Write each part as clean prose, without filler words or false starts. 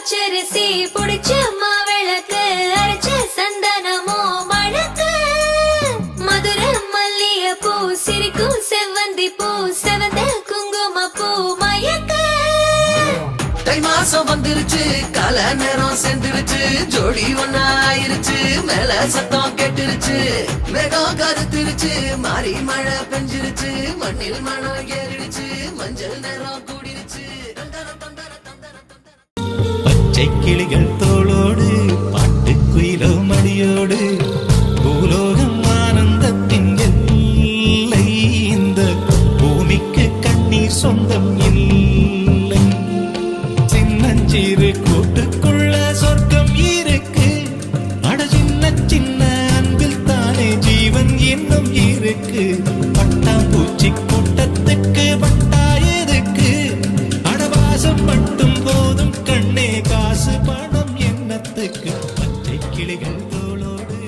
பச்சரிசி புடிச்ச மாவிளக்கு அரைச்ச சந்தனமோ மணக்கு மதுர மல்லிய பூ சிரிக்கும் செவ்வந்தி பூ செவந்த குங்கும பூ மயக்க தை மாசம் வந்துருச்சு கால நேரம் சேர்ந்துருச்சு ஜோடி ஒன்னா ஆயிருச்சு மேல சத்தம் கேட்டுருச்சு மேகம் கருத்துருச்சு மாறி மழை பெஞ்சிருச்சு மண்ணில் மனம் ஏறிடுச்சு மஞ்சள் நேரம் கூடிருச்சு பச்சை கிளிகள் தோளோடு பாட்டு குயிலோ மடியோடு பூலோகம் ஆனந்தத்தின் எல்லை இந்த பூமிக்கு கண்ணீர் சொந்தம் இல்லை சின்னஞ்சிறு கூட்டுக்குள்ள சொர்க்கம் இருக்கு அட சின்ன சின்ன அன்பில் தானே ஜீவன் இன்னும் இருக்கு பட்டாம்பூச்சி கூட்டத்துக்கு பட்டாயதுக்கு அடவாசம் மட்டும் போதும் கண்ணே காசு பணம் எண்ணத்துக்கு பச்சை கிளிகள் தோளோடு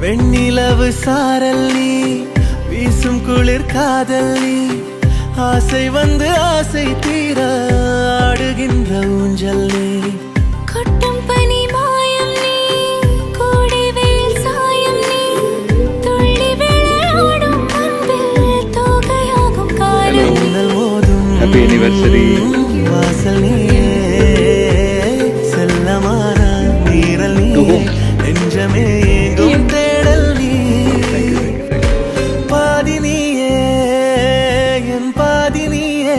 வெண்ணிலவு சாரல் நீ வீசும் குளிர் காதல் நீ ஆசை வந்து ஆசை தீர ஆடுகின்ற ஊஞ்சல் நீ கொட்டும் பனி மாயம் நீ கோடை வெயில் சாயம் நீ துள்ளி விளையாடும் அன்பில் தோகையாகும் காலம் மின்னல் மோதும் Happy anniversary. வாசல் நீயே செல்லமான நீரல் நீயே நெஞ்சமே ஏங்கும் தேடல் நீ பாதி நீயே என் பாதி நீயே